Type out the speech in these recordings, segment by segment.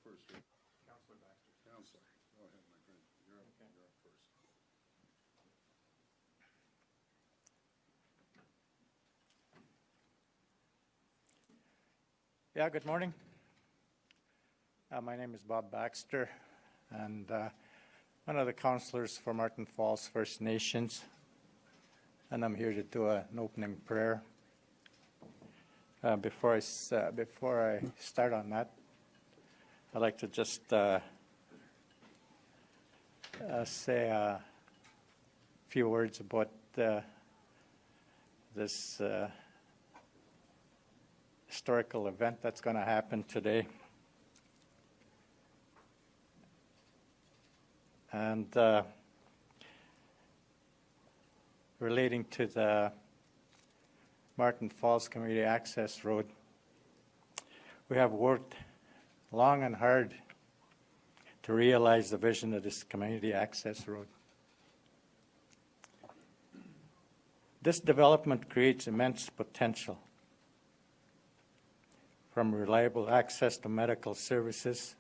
first? Councillor Baxter. Councillor, go ahead, my friend. You're up first. Yeah, good morning. My name is Bob Baxter, and one of the councillors for Marten Falls First Nations, and I'm here to do an opening prayer. Before I start on that, I'd like to just say a few words about this historical event that's going to happen today. And relating to the Marten Falls Community Access Road, we have worked long and hard to realize the vision of this community access road. This development creates immense potential, from reliable access to medical services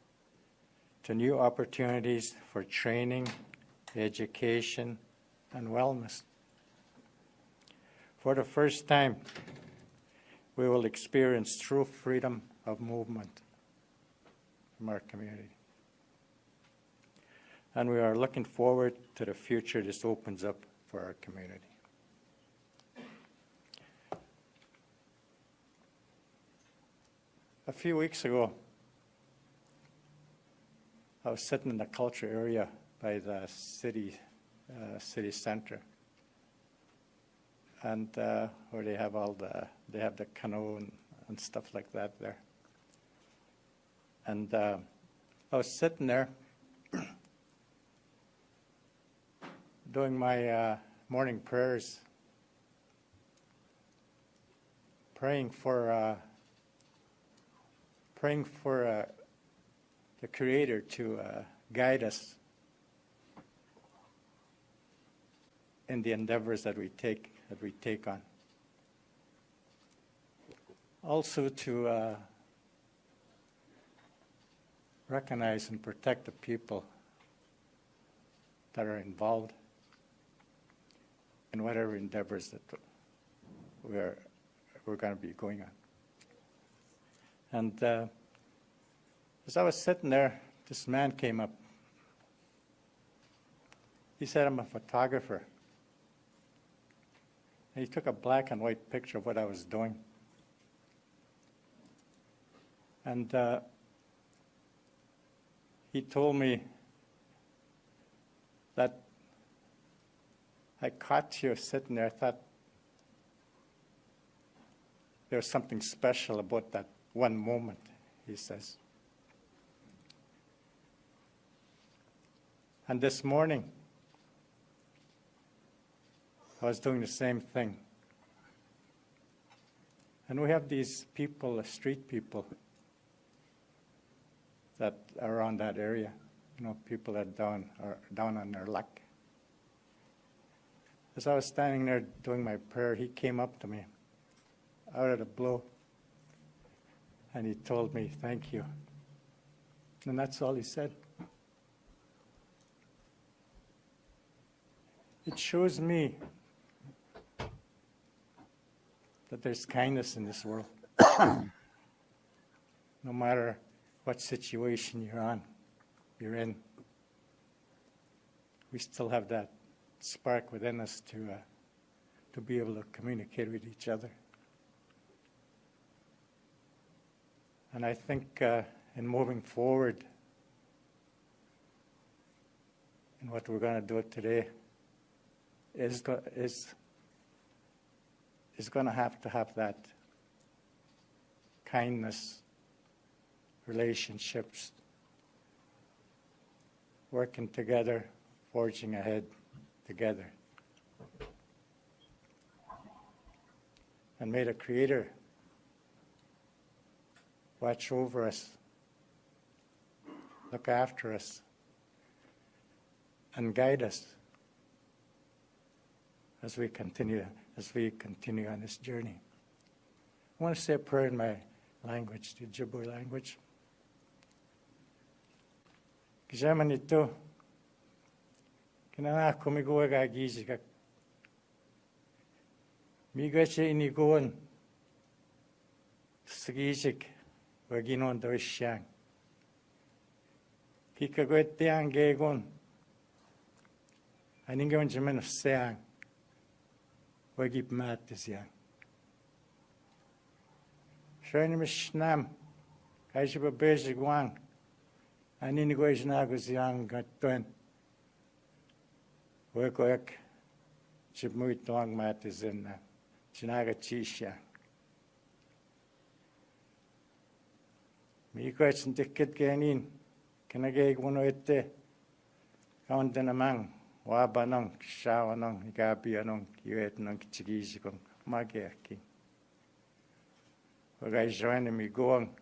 to new opportunities for training, education, and wellness. For the first time, we will experience true freedom of movement from our community. And we are looking forward to the future this opens up for our community. A few weeks ago, I was sitting in the culture area by the city center, and where they have the canoe and stuff like that there. And I was sitting there doing my morning prayers, praying for the Creator to guide us in the endeavors that we take on. Also to recognize and protect the people that are involved in whatever endeavors that we're going to be going on. And as I was sitting there, this man came up. He said, "I'm a photographer." And he took a black and white picture of what I was doing. And he told me that I caught you sitting there. I thought there was something special about that one moment, he says. And this morning, I was doing the same thing. And we have these people, street people, that are around that area. You know, people that are down on their luck. As I was standing there doing my prayer, he came up to me out of the blue, and he told me, "Thank you." And that's all he said. It shows me that there's kindness in this world. No matter what situation you're in, we still have that spark within us to be able to communicate with each other. And I think in moving forward in what we're going to do today is going to have that kindness, relationships, working together, forging ahead together. And may the Creator watch over us, look after us, and guide us as we continue on this journey. I want to say a prayer in my language, the Ojibwe language. Kasama nito, kinangako kumiguwa kagisik. Miga siya iniguan sa gisik waginon daw siyang. Kikagwet tiyang gegon. Aning gawin siya man siyang. Wagip mati siyang. Siya ni Mishnam. Kaya siya babesig wang. Aning ko isinago siyang gatuan. Wag siya mo ito ang mati siyang. Sinaga siya. Miko at sintikit kanin. Kinagay ko no ite. Kaunta namang. Waba nang siyawa nang. Ikabi anong kiwet nang kitsigisi kong magyaki. Wagay siya na mi guwang.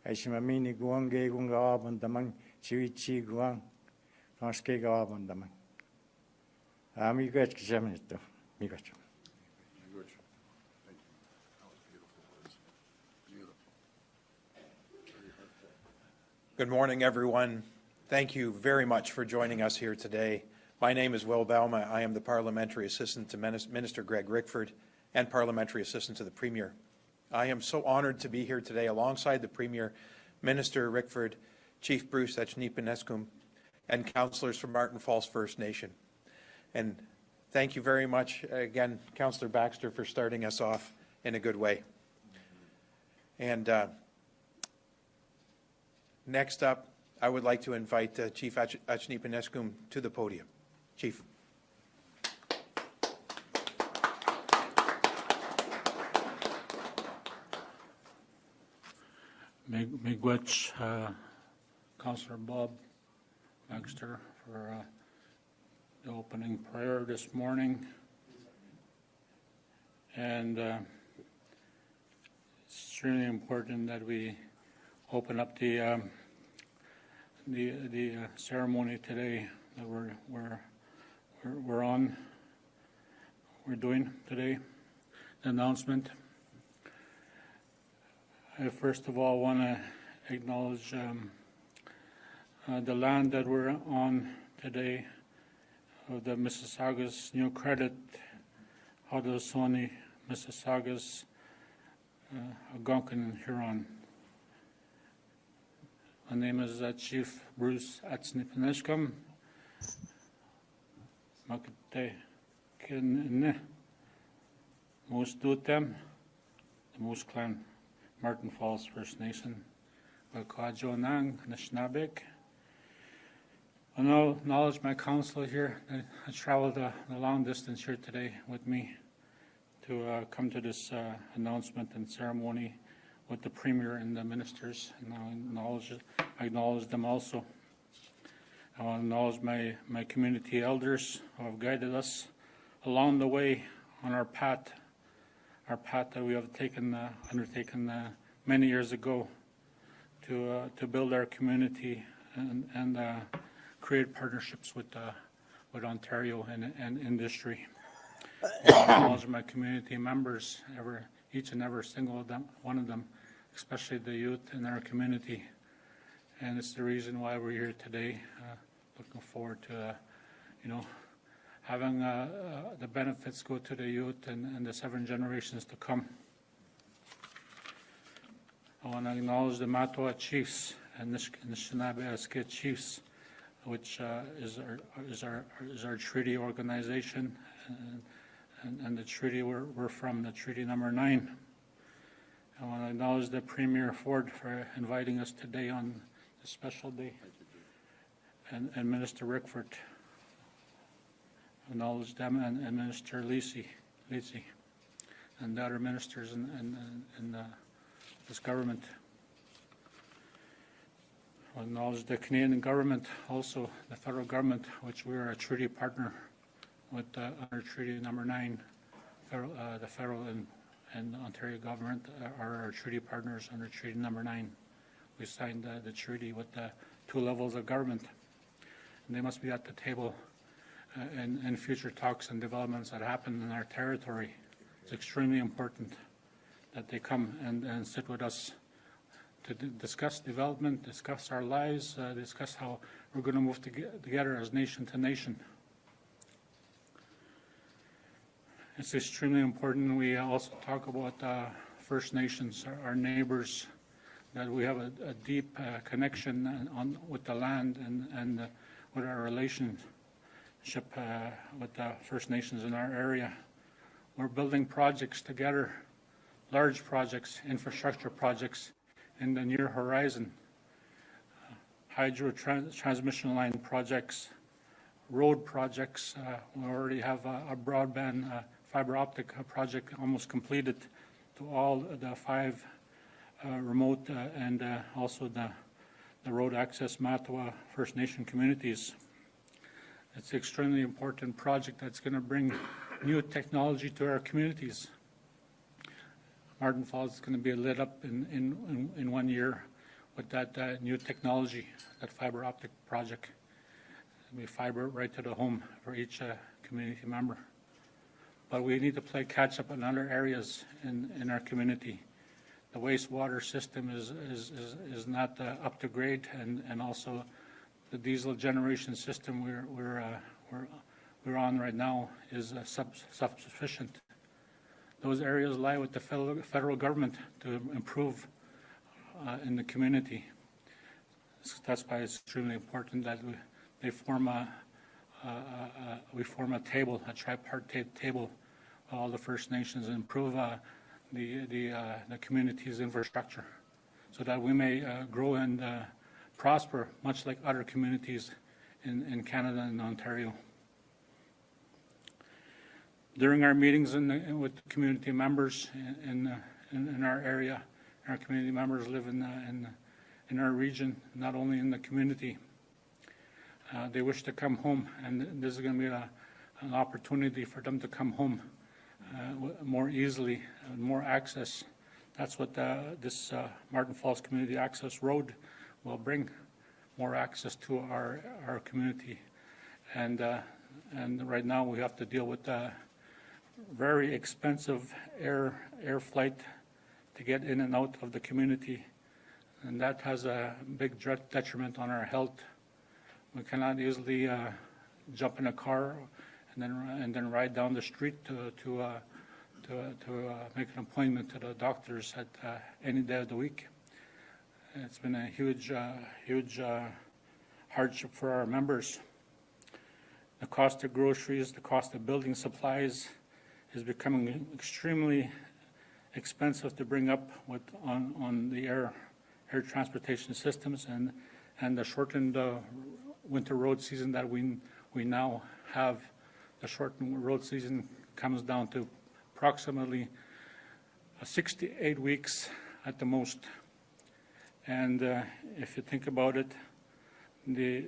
Ay si mamini guwang gay kong gawaban damang. Chiwichi guwang. Kanskay gawaban damang. Miko at kasama nito. Miko at siya. Good morning, everyone. Thank you very much for joining us here today. My name is Will Bauma. I am the Parliamentary Assistant to Minister Greg Rickford and Parliamentary Assistant to the Premier. I am so honored to be here today alongside the Premier, Minister Rickford, Chief Bruce Achneepineskum, and councillors from Marten Falls First Nation. And thank you very much again, Councillor Baxter, for starting us off in a good way. And next up, I would like to invite Chief Achneepineskum to the podium. Chief. Miigwech, Councillor Bob Baxter, for the opening prayer this morning. And it's really important that we open up the ceremony today that we're doing today. The announcement. I first of all want to acknowledge the land that we're on today of the Mississauga's New Credit, Haudenosaunee, Mississauga's, Algonquin, Huron. My name is Chief Bruce Achneepineskum. Makate kin most dutem, the most clan, Marten Falls First Nation, Wakwajo Nang, Nishnabek. I acknowledge my council here. I traveled a long distance here today with me to come to this announcement and ceremony with the Premier and the ministers, and I acknowledge them also. I want to acknowledge my community elders who have guided us along the way on our path that we have undertaken many years ago to build our community and create partnerships with Ontario and industry. I acknowledge my community members, each and every single one of them, especially the youth in our community. And it's the reason why we're here today. Looking forward to, having the benefits go to the youth and the 7 generations to come. I want to acknowledge the Matawa Chiefs and the Anishinaabe Chiefs, which is our treaty organization, and the treaty we're from, the Treaty Number 9. I want to acknowledge the Premier Ford for inviting us today on this special day, and Minister Rickford. Acknowledge them and Minister Lisi, and the other ministers in this government. I acknowledge the Canadian government, also the federal government, which we are a treaty partner with under Treaty Number 9. The federal and Ontario government are our treaty partners under Treaty Number 9. We signed the treaty with the 2 levels of government, and they must be at the table in future talks and developments that happen in our territory. It's extremely important that they come and sit with us to discuss development, discuss our lives, discuss how we're going to move together as nation to nation. It's extremely important. We also talk about First Nations, our neighbors, that we have a deep connection with the land and with our relationship with the First Nations in our area. We're building projects together, large projects, infrastructure projects in the near horizon, hydro transmission line projects, road projects. We already have a broadband fiber optic project almost completed to all the 5 remote and also the road access Matawa First Nation communities. It's an extremely important project that's going to bring new technology to our communities. Marten Falls is going to be lit up in 1 year with that new technology, that fiber optic project. It'll be fiber right to the home for each community member. But we need to play catch up in other areas in our community. The wastewater system is not up to grade, and also the diesel generation system we're on right now is self-sufficient. Those areas lie with the federal government to improve in the community. That's why it's extremely important that we form a table, a tripartite table, all the First Nations, and improve the community's infrastructure, so that we may grow and prosper, much like other communities in Canada and Ontario. During our meetings with community members in our area, our community members live in our region, not only in the community. They wish to come home, and this is going to be an opportunity for them to come home more easily, more access. That's what this Marten Falls Community Access Road will bring, more access to our community. And right now we have to deal with very expensive air flight to get in and out of the community, and that has a big detriment on our health. We cannot easily jump in a car and then ride down the street to make an appointment to the doctors at any day of the week. It's been a huge hardship for our members. The cost of groceries, the cost of building supplies is becoming extremely expensive to bring up on the air transportation systems, and the shortened winter road season that we now have. The shortened road season comes down to approximately 68 weeks at the most. And if you think about it, the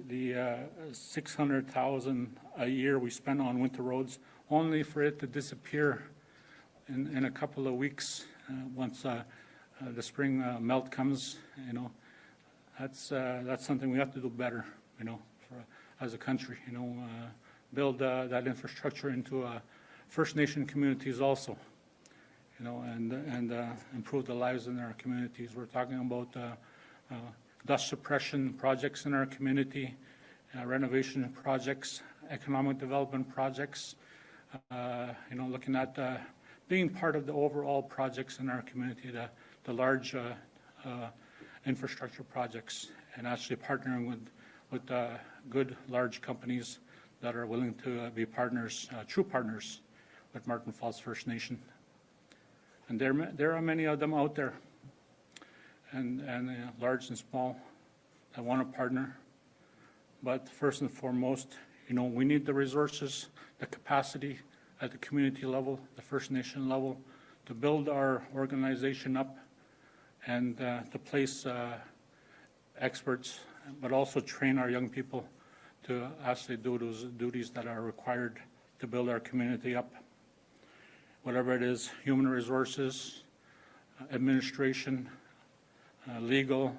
$600,000 a year we spend on winter roads, only for it to disappear in a couple of weeks once the spring melt comes, that's something we have to do better, as a country, build that infrastructure into First Nation communities also, and improve the lives in our communities. We're talking about dust suppression projects in our community, renovation projects, economic development projects, looking at being part of the overall projects in our community, the large infrastructure projects, and actually partnering with good large companies that are willing to be partners, true partners with Marten Falls First Nation. And there are many of them out there, and large and small, that want to partner. But first and foremost, we need the resources, the capacity at the community level, the First Nation level, to build our organization up and to place experts, but also train our young people to actually do those duties that are required to build our community up. Whatever it is, human resources, administration, legal,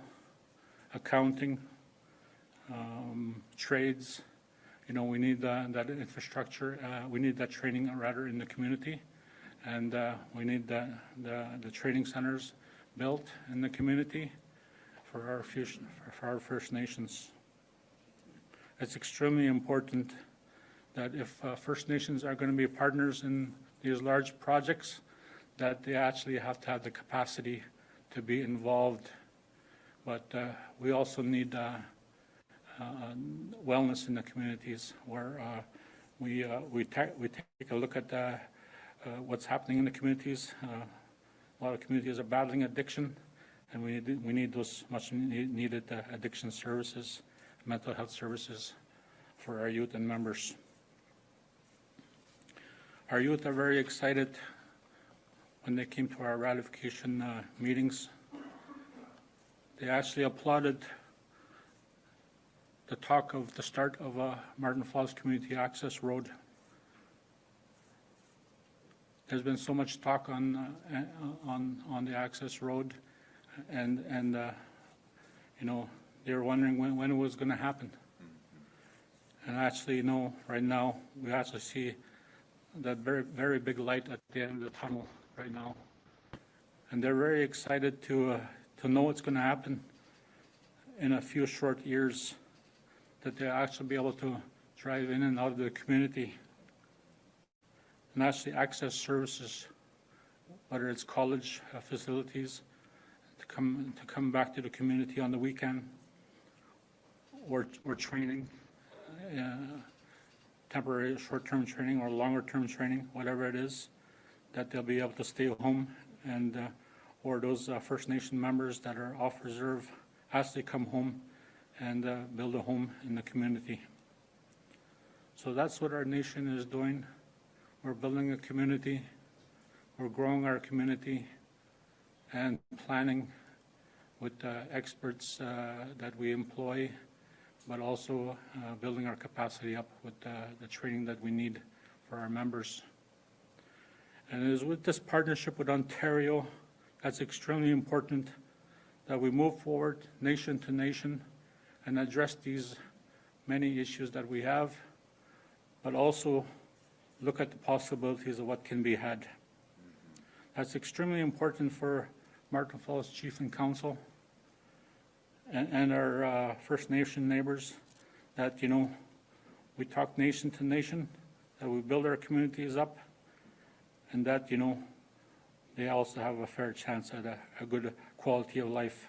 accounting, trades. We need that infrastructure. We need that training rather in the community, and we need the training centers built in the community for our First Nations. it's extremely important that if First Nations are going to be partners in these large projects, that they actually have to have the capacity to be involved. But we also need wellness in the communities, where we take a look at what's happening in the communities. A lot of communities are battling addiction, and we need those much needed addiction services, mental health services for our youth and members. Our youth are very excited when they came to our ratification meetings. They actually applauded the talk of the start of Marten Falls Community Access Road. There's been so much talk on the access road, and you know, they were wondering when it was going to happen. And actually, you know, right now we actually see that very big light at the end of the tunnel right now, and they're very excited to know what's going to happen in a few short years, that they'll actually be able to drive in and out of the community and actually access services, whether it's college facilities, to come back to the community on the weekend, or training, temporary short-term training or longer-term training, whatever it is, that they'll be able to stay home, and or those First Nation members that are off reserve as they come home and build a home in the community. So that's what our nation is doing. We're building a community, we're growing our community, and planning with experts that we employ, but also building our capacity up with the training that we need for our members. And it is with this partnership with Ontario that's extremely important that we move forward nation to nation and address these many issues that we have, but also look at the possibilities of what can be had. That's extremely important for Marten Falls Chief and Council and our First Nation neighbors, that, you know, we talk nation to nation, that we build our communities up, and that, you know, they also have a fair chance at a good quality of life,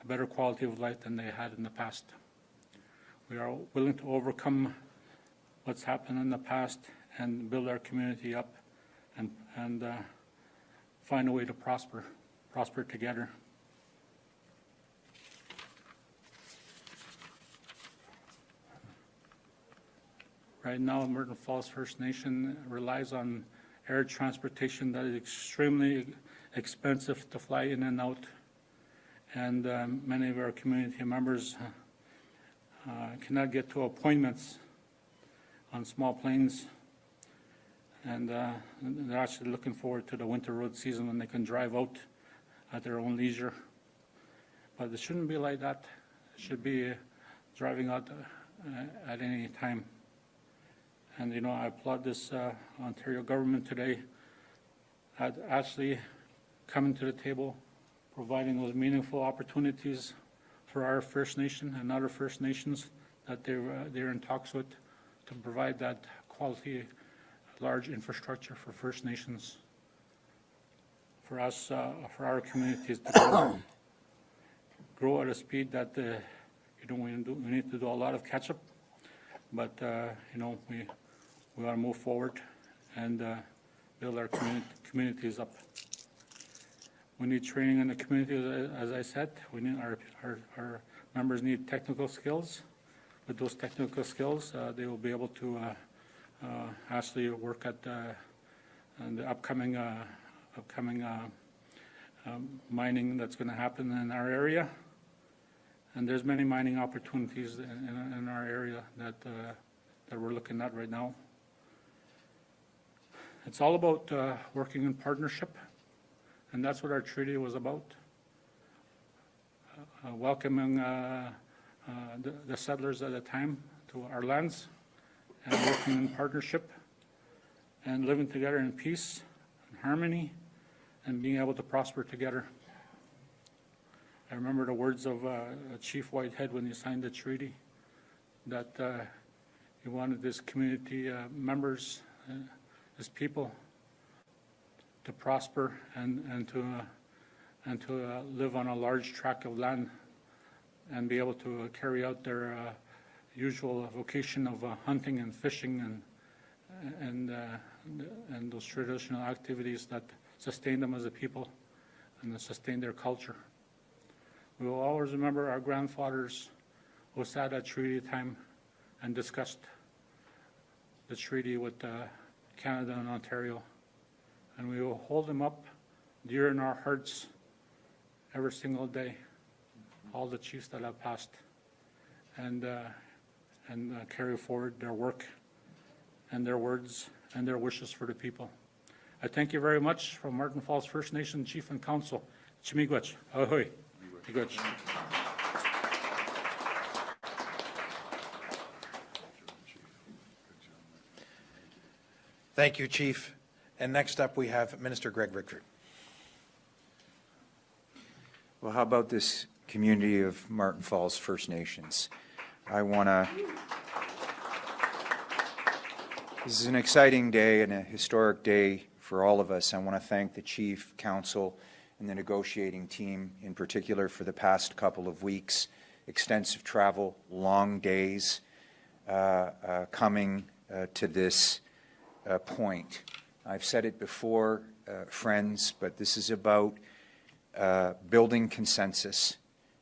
a better quality of life than they had in the past. We are willing to overcome what's happened in the past and build our community up and find a way to prosper together. Right now, Marten Falls First Nation relies on air transportation that is extremely expensive to fly in and out, and many of our community members cannot get to appointments on small planes, and they're actually looking forward to the winter road season when they can drive out at their own leisure. But it shouldn't be like that. It should be driving out at any time. And, you know, I applaud this Ontario government today at actually coming to the table, providing those meaningful opportunities for our First Nation and other First Nations that they're in talks with, to provide that quality, large infrastructure for First Nations, for us, for our communities to grow at a speed that you know, we need to do a lot of catch-up, but you know, we want to move forward and build our communities up. We need training in the community, as I said. We need our members need technical skills. With those technical skills, they will be able to actually work at the upcoming mining that's going to happen in our area. And there's many mining opportunities in our area that we're looking at right now. It's all about working in partnership, and that's what our treaty was about. Welcoming the settlers at the time to our lands, and working in partnership, and living together in peace and harmony, and being able to prosper together. I remember the words of Chief Whitehead when he signed the treaty, that he wanted his community members, his people, to prosper and to live on a large tract of land and be able to carry out their usual vocation of hunting and fishing and those traditional activities that sustain them as a people and that sustain their culture. We will always remember our grandfathers who sat at treaty time and discussed the treaty with Canada and Ontario, and we will hold them up dear in our hearts every single day, all the chiefs that have passed, and carry forward their work and their words and their wishes for the people. I thank you very much from Marten Falls First Nation Chief and Council. Chimigwach. Ahoy. Miigwech. Thank you, Chief. And next up, we have Minister Greg Rickford. Well, how about this community of Marten Falls First Nations? This is an exciting day and a historic day for all of us. I want to thank the Chief, Council, and the negotiating team in particular for the past couple of weeks. Extensive travel, long days coming to this point. I've said it before, friends, but this is about building consensus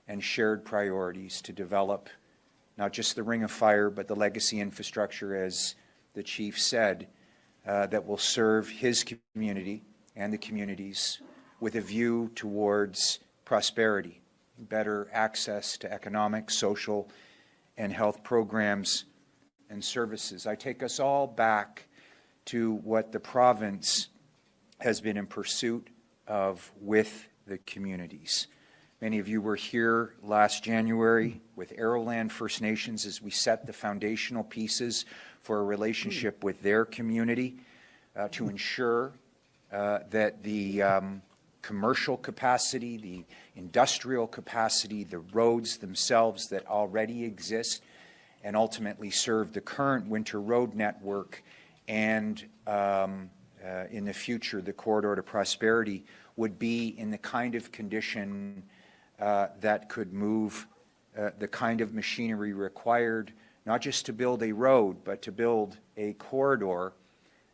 and shared priorities to develop not just the Ring of Fire, but the legacy infrastructure, as the Chief said, that will serve his community and the communities with a view towards prosperity, better access to economic, social, and health programs and services. I take us all back to what the province has been in pursuit of with the communities. Many of you were here last January with Arrowland First Nations as we set the foundational pieces for a relationship with their community to ensure that the commercial capacity, the industrial capacity, the roads themselves that already exist and ultimately serve the current winter road network and in the future the corridor to prosperity would be in the kind of condition that could move the kind of machinery required not just to build a road but to build a corridor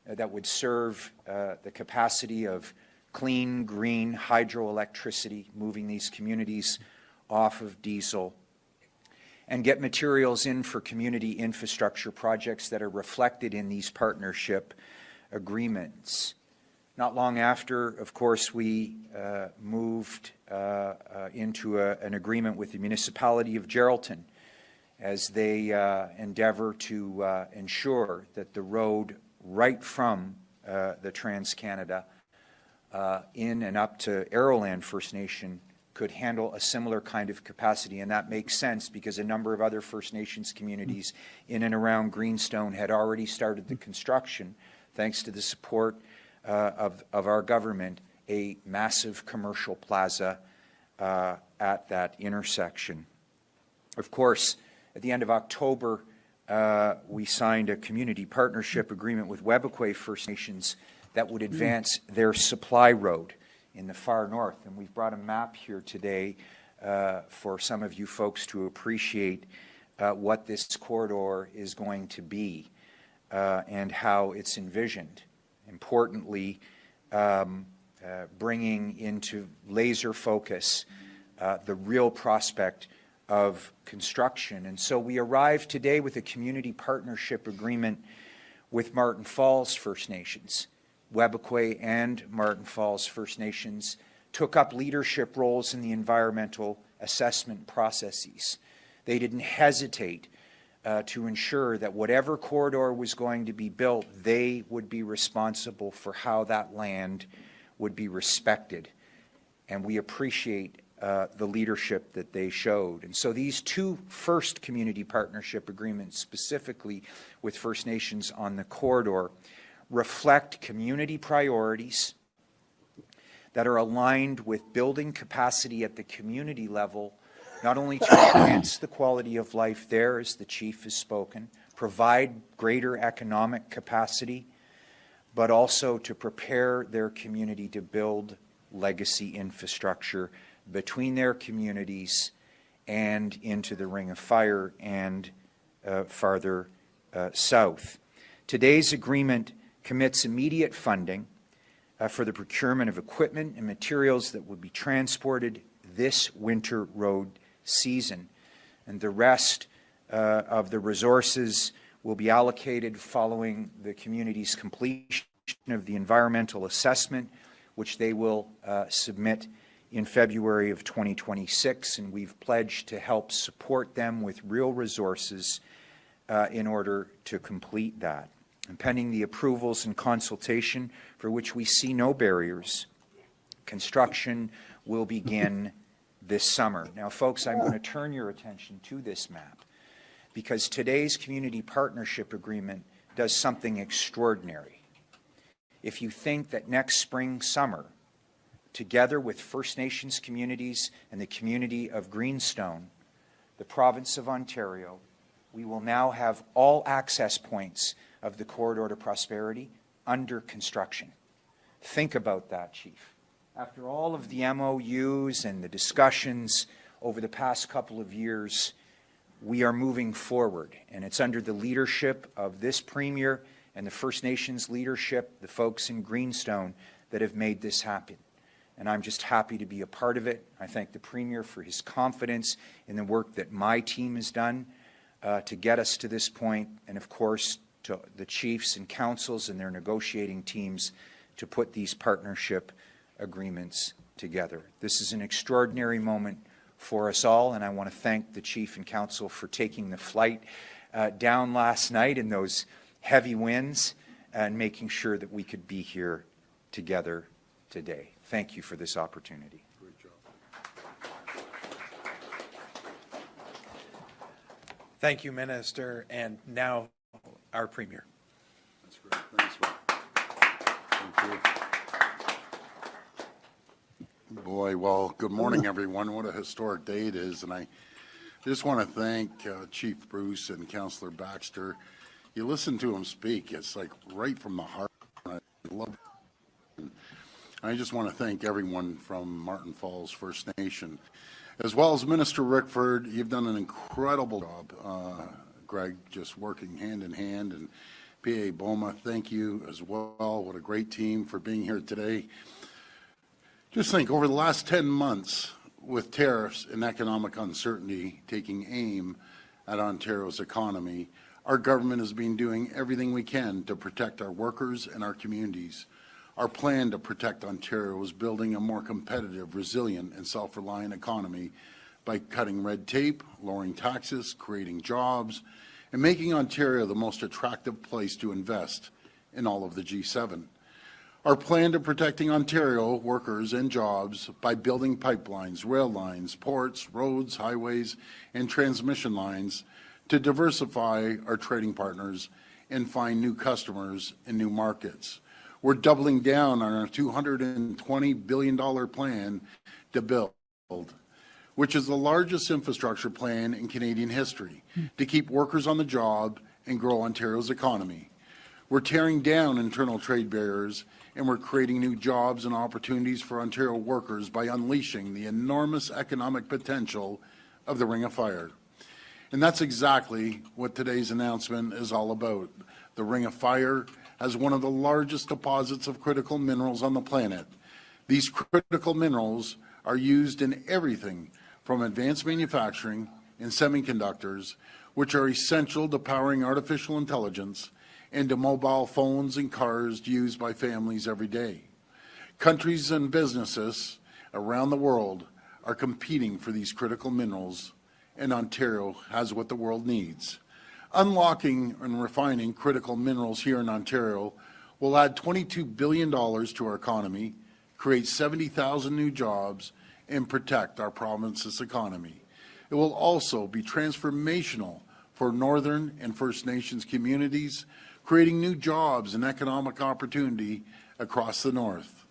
that would serve the capacity of clean, green hydroelectricity, moving these communities off of diesel, and get materials in for community infrastructure projects that are reflected in these partnership agreements. Not long after, of course, we moved into an agreement with the municipality of Geraldton as they endeavor to ensure that the road right from the Trans-Canada in and up to Arrowland First Nation could handle a similar kind of capacity. And that makes sense because a number of other First Nations communities in and around Greenstone had already started the construction, thanks to the support of our government, a massive commercial plaza at that intersection. Of course, at the end of October, we signed a community partnership agreement with Webequie First Nations that would advance their supply road in the far north. And we've brought a map here today for some of you folks to appreciate what this corridor is going to be and how it's envisioned. Importantly, bringing into laser focus the real prospect of construction. And so we arrived today with a community partnership agreement with Marten Falls First Nations. Webequie and Marten Falls First Nations took up leadership roles in the environmental assessment processes. They didn't hesitate to ensure that whatever corridor was going to be built, they would be responsible for how that land would be respected. And we appreciate the leadership that they showed. And so these two first community partnership agreements, specifically with First Nations on the corridor, reflect community priorities that are aligned with building capacity at the community level not only to enhance the quality of life there, as the chief has spoken, provide greater economic capacity, but also to prepare their community to build legacy infrastructure between their communities and into the Ring of Fire and farther south. Today's agreement commits immediate funding for the procurement of equipment and materials that will be transported this winter road season. And the rest of the resources will be allocated following the community's completion of the environmental assessment, which they will submit in February of 2026, and we've pledged to help support them with real resources in order to complete that. And pending the approvals and consultation, for which we see no barriers, construction will begin this summer. Now, folks, I'm going to turn your attention to this map, because today's community partnership agreement does something extraordinary. If you think that next spring, summer, together with First Nations communities and the community of Greenstone, the province of Ontario, we will now have all access points of the Corridor to Prosperity under construction. Think about that, Chief. After all of the MOUs and the discussions over the past couple of years, we are moving forward, and it's under the leadership of this Premier and the First Nations leadership, the folks in Greenstone, that have made this happen. And I'm just happy to be a part of it. I thank the Premier for his confidence in the work that my team has done to get us to this point, and of course to the chiefs and councils and their negotiating teams to put these partnership agreements together. This is an extraordinary moment for us all, and I want to thank the chief and council for taking the flight down last night in those heavy winds and making sure that we could be here together today. Thank you for this opportunity. Great job. Thank you, Minister, and now our Premier. That's great. Thanks, Will. Thank you. Boy, well, good morning, everyone. What a historic day it is. And I just want to thank Chief Bruce and Councillor Baxter. You listen to him speak, it's like right from the heart. I love it. I just want to thank everyone from Marten Falls First Nation, as well as Minister Rickford. You've done an incredible job, Greg, just working hand in hand. And PA Boma, thank you as well. What a great team for being here today. Just think, over the last 10 months, with tariffs and economic uncertainty taking aim at Ontario's economy, our government has been doing everything we can to protect our workers and our communities. Our plan to protect Ontario is building a more competitive, resilient, and self-reliant economy by cutting red tape, lowering taxes, creating jobs, and making Ontario the most attractive place to invest in all of the G7. Our plan to protecting Ontario workers and jobs by building pipelines, rail lines, ports, roads, highways, and transmission lines to diversify our trading partners and find new customers and new markets. We're doubling down on our $220 billion plan to build, which is the largest infrastructure plan in Canadian history, to keep workers on the job and grow Ontario's economy. We're tearing down internal trade barriers, and we're creating new jobs and opportunities for Ontario workers by unleashing the enormous economic potential of the Ring of Fire. And that's exactly what today's announcement is all about. The Ring of Fire has one of the largest deposits of critical minerals on the planet. These critical minerals are used in everything from advanced manufacturing and semiconductors, which are essential to powering artificial intelligence, and to mobile phones and cars used by families every day. Countries and businesses around the world are competing for these critical minerals, and Ontario has what the world needs. Unlocking and refining critical minerals here in Ontario will add $22 billion to our economy, create 70,000 new jobs, and protect our province's economy. It will also be transformational for Northern and First Nations communities, creating new jobs and economic opportunity across the North.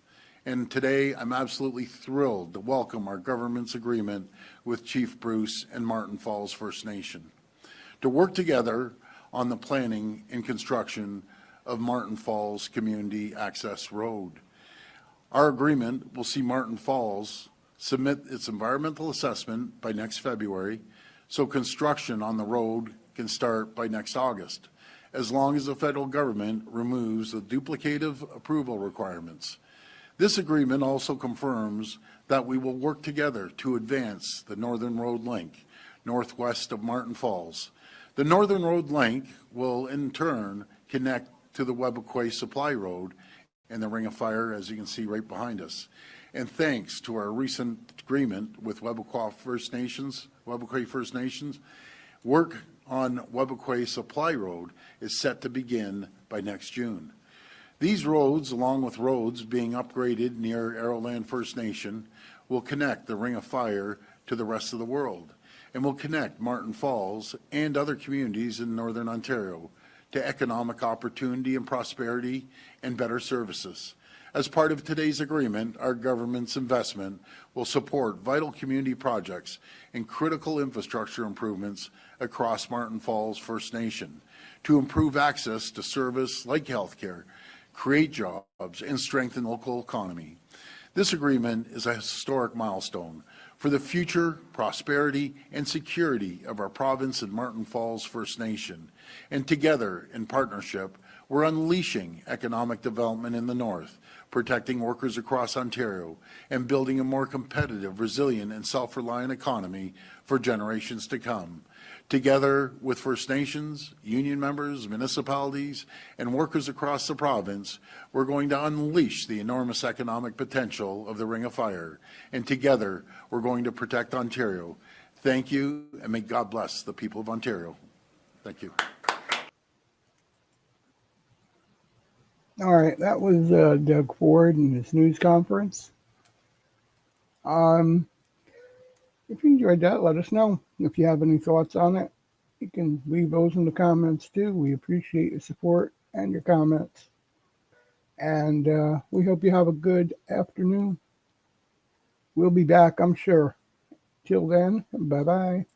And today, I'm absolutely thrilled to welcome our government's agreement with Chief Bruce and Marten Falls First Nation to work together on the planning and construction of Marten Falls Community Access Road. Our agreement will see Marten Falls submit its environmental assessment by next February, so construction on the road can start by next August, as long as the federal government removes the duplicative approval requirements. This agreement also confirms that we will work together to advance the Northern Road Link northwest of Marten Falls. The Northern Road Link will in turn connect to the Webequay Supply Road and the Ring of Fire, as you can see right behind us. And thanks to our recent agreement with Webequay First Nations, work on Webequay Supply Road is set to begin by next June. These roads, along with roads being upgraded near Arrowland First Nation, will connect the Ring of Fire to the rest of the world and will connect Marten Falls and other communities in Northern Ontario to economic opportunity and prosperity and better services. As part of today's agreement, our government's investment will support vital community projects and critical infrastructure improvements across Marten Falls First Nation to improve access to service like healthcare, create jobs, and strengthen local economy. This agreement is a historic milestone for the future prosperity and security of our province and Marten Falls First Nation. And together, in partnership, we're unleashing economic development in the north, protecting workers across Ontario, and building a more competitive, resilient, and self-reliant economy for generations to come. Together with First Nations, union members, municipalities, and workers across the province, we're going to unleash the enormous economic potential of the Ring of Fire. And together, we're going to protect Ontario. Thank you, and may God bless the people of Ontario. Thank you. All right, that was Doug Ford in his news conference. If you enjoyed that, let us know. If you have any thoughts on it, you can leave those in the comments too. We appreciate your support and your comments. And we hope you have a good afternoon. We'll be back, I'm sure. Till then, bye-bye.